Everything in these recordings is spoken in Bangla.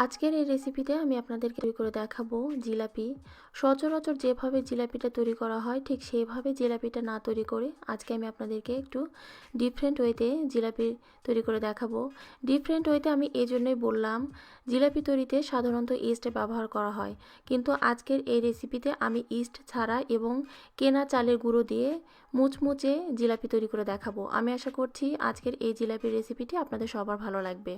আজকের এই রেসিপিতে আমি আপনাদেরকে তৈরি করে দেখাবো জিলাপি। সচরাচর যেভাবে জিলাপিটা তৈরি করা হয় ঠিক সেইভাবে জিলাপিটা না তৈরি করে আজকে আমি আপনাদেরকে একটু ডিফারেন্ট ওয়েতে জিলাপি তৈরি করে দেখাবো। ডিফারেন্ট ওয়েতে আমি এই জন্যই বললাম, জিলাপি তৈরিতে সাধারণত ইস্ট ব্যবহার করা হয়, কিন্তু আজকের এই রেসিপিতে আমি ইস্ট ছাড়া এবং কেনা চালের গুঁড়ো দিয়ে মুচমুচে জিলাপি তৈরি করে দেখাবো। আমি আশা করছি আজকের এই জিলাপির রেসিপিটি আপনাদের সবার ভালো লাগবে।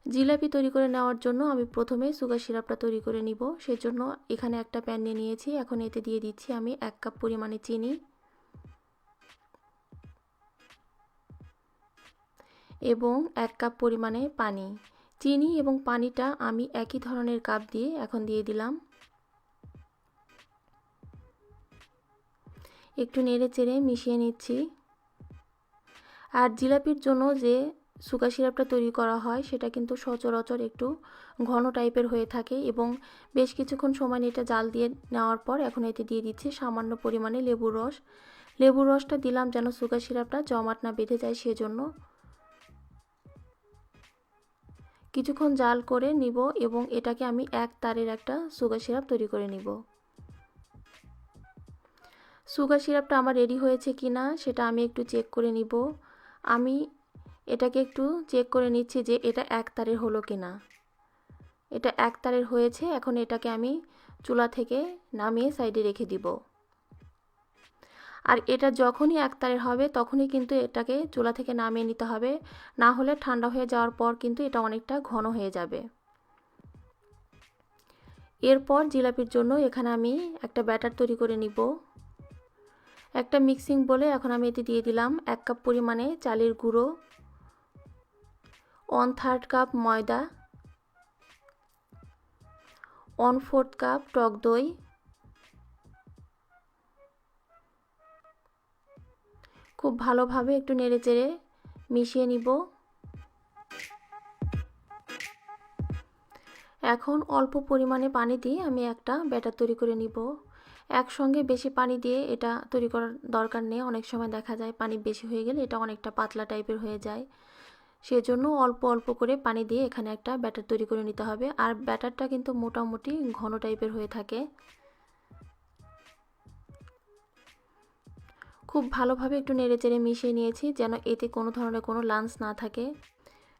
জিলাপি তৈরি করে নেওয়ার জন্য আমি প্রথমে সুগার সিরাপটা তৈরি করে নিব। সেজন্য এখানে একটা প্যান নিয়ে নিয়েছি। এখন এতে দিয়ে দিচ্ছি আমি 1 কাপ পরিমাণে চিনি এবং 1 কাপ পরিমাণে পানি। চিনি এবং পানিটা আমি একই ধরনের কাপ দিয়ে এখন দিয়ে দিলাম। একটু নেড়ে চেড়ে মিশিয়ে নিচ্ছি। আর জিলাপির জন্য যে সুগার সিরাপটা তৈরি করা হয় সেটা কিন্তু সচরাচর একটু ঘন টাইপের হয়ে থাকে এবং বেশ কিছুক্ষণ সময় এটা জাল দিয়ে নেওয়ার পর এখন এতে দিয়ে দিচ্ছি সামান্য পরিমাণে লেবুর রস। লেবুর রসটা দিলাম যেন সুগার সিরাপটা জমাট না বেঁধে যায়, সেজন্য। কিছুক্ষণ জাল করে নিব এবং এটাকে আমি এক তারের একটা সুগার সিরাপ তৈরি করে নিব। সুগার সিরাপটা আমার রেডি হয়েছে কিনা সেটা আমি একটু চেক করে নিব। আমি এটাকে একটু চেক করে নিচ্ছি যে এটা এক তারের হলো কিনা। এটা এক তারের হয়েছে। এখন এটাকে আমি চুলা থেকে নামিয়ে সাইডে রেখে দিব। আর এটা যখনই এক তারের হবে তখনই কিন্তু এটাকে চুলা থেকে নামিয়ে নিতে হবে, না হলে ঠান্ডা হয়ে যাওয়ার পর কিন্তু এটা অনেকটা ঘন হয়ে যাবে। এরপর জিলাপির জন্য এখানে আমি একটা ব্যাটার তৈরি করে নিব। একটা মিক্সিং বলে এখন আমি এতে দিয়ে দিলাম 1 কাপ পরিমাণে চালের গুঁড়ো, 1/3 কাপ ময়দা, 1/4 কাপ টক দই, খুব ভালোভাবে একটু নেড়েচেড়ে মিশিয়ে নিব। এখন অল্প পরিমাণে পানি দিয়ে আমি একটা ব্যাটার তৈরি করে নিব। একসঙ্গে বেশি পানি দিয়ে এটা তৈরি করার দরকার নেই। অনেক সময় দেখা যায় পানি বেশি হয়ে গেলে এটা অনেকটা পাতলা টাইপের হয়ে যায়। সেজন্য অল্প অল্প করে পানি দিয়ে এখানে একটা ব্যাটার তৈরি করে নিতে হবে। আর ব্যাটারটা কিন্তু মোটামুটি ঘন টাইপের হয়ে থাকে। খুব ভালোভাবে একটু নেড়েচেড়ে মিশিয়ে নিয়েছি যেন এতে কোনো ধরনের কোনো লাম্পস না থাকে।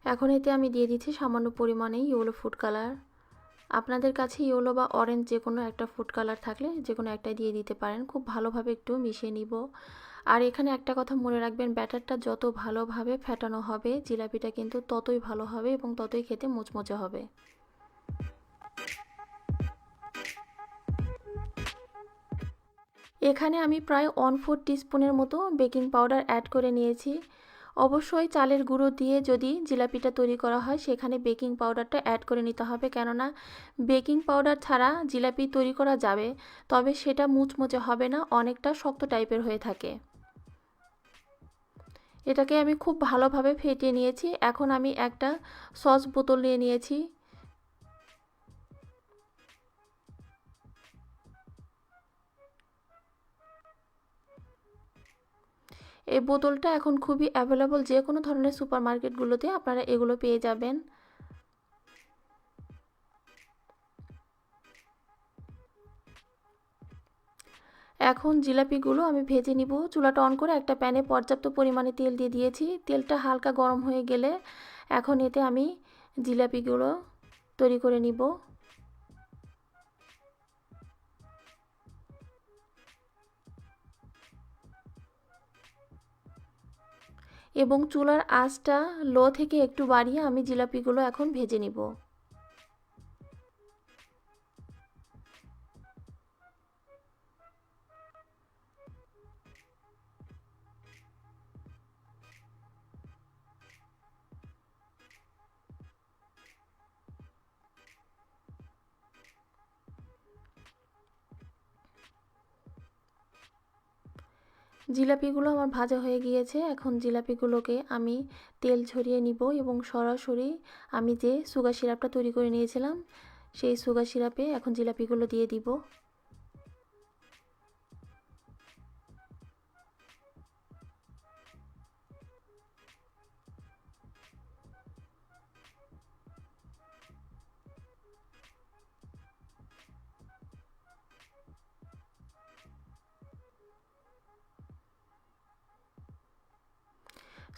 এখন এতে আমি দিয়ে দিচ্ছি সামান্য পরিমাণে ইয়েলো ফুড কালার। আপনাদের কাছে ইয়েলো বা অরেঞ্জ যে কোনো একটা ফুড কালার থাকলে যে কোনো একটাই দিয়ে দিতে পারেন। খুব ভালোভাবে একটু মিশিয়ে নিব। আর এখানে একটা কথা মনে রাখবেন, ব্যাটারটা যত ভালোভাবে ফেটানো হবে জিলাপিটা কিন্তু ততই ভালো হবে এবং ততই খেতে মুচমুচে হবে। এখানে আমি প্রায় 1/4 টিস্পুনের মতো বেকিং পাউডার অ্যাড করে নিয়েছি। অবশ্যই চালের গুঁড়ো দিয়ে যদি জিলাপিটা তৈরি করা হয় সেখানে বেকিং পাউডারটা অ্যাড করে নিতে হবে, কেননা বেকিং পাউডার ছাড়া জিলাপি তৈরি করা যাবে, তবে সেটা মুচমুচে হবে না, অনেকটা শক্ত টাইপের হয়ে থাকে। এটাকে আমি খুব ভালোভাবে ফেটিয়ে নিয়েছি। এখন আমি একটা সস বোতল নিয়ে নিয়েছি। এই বোতলটা এখন খুবই অ্যাভেলেবল, যে কোনো ধরনের সুপারমার্কেটগুলোতে আপনারা এগুলো পেয়ে যাবেন। এখন জিলাপিগুলো আমি ভেজে নিব। চুলাটা অন করে একটা প্যানে পর্যাপ্ত পরিমাণে তেল দিয়ে দিয়েছি। তেলটা হালকা গরম হয়ে গেলে এখন এতে আমি জিলাপিগুলো তৈরি করে নিব। এবং চুলার আঁচটা লো থেকে একটু বাড়িয়ে আমি জিলাপিগুলো এখন ভেজে নিব। জিলাপিগুলো আমার ভাজা হয়ে গিয়েছে। এখন জিলাপিগুলোকে আমি তেল ঝরিয়ে নিব এবং সরাসরি আমি যে সুগার সিরাপটা তৈরি করে নিয়েছিলাম সেই সুগার সিরাপে এখন জিলাপিগুলো দিয়ে দিব।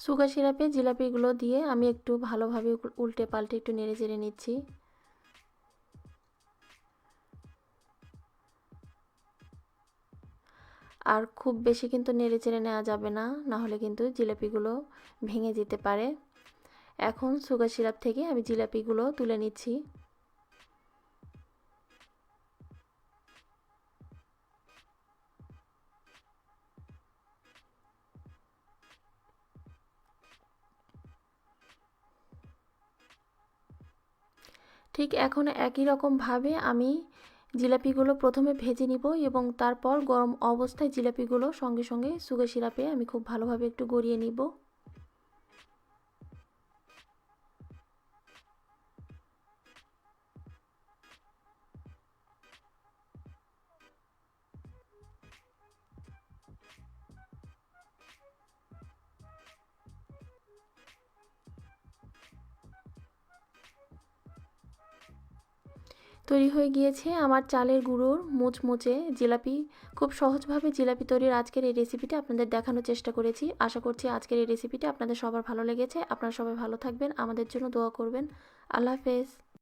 সুগার সিরাপে জিলাপিগুলো দিয়ে আমি একটু ভালোভাবে উল্টে পাল্টে একটু নেড়ে চেড়ে নিচ্ছি। আর খুব বেশি কিন্তু নেড়ে চেড়ে নেওয়া যাবে না, না হলে কিন্তু জিলাপিগুলো ভেঙে যেতে পারে। এখন সুগার সিরাপ থেকে আমি জিলাপিগুলো তুলে নিচ্ছি। ঠিক এখন একই রকমভাবে আমি জিলাপিগুলো প্রথমে ভেজে নিব এবং তারপর গরম অবস্থায় জিলাপিগুলো সঙ্গে সঙ্গে সুগার সিরাপে আমি খুব ভালোভাবে একটু গড়িয়ে নিব। তৈরি হয়ে গিয়েছে আমার চালের গুঁড়োর মুচমুচে জিলাপি। খুব সহজভাবে জিলাপি তৈরির আজকের এই রেসিপিটি আপনাদের দেখানোর চেষ্টা করেছি। আশা করছি আজকের এই রেসিপিটি আপনাদের সবার ভালো লেগেছে। আপনারা সবাই ভালো থাকবেন, আমাদের জন্য দোয়া করবেন। আল্লাহ হাফেজ।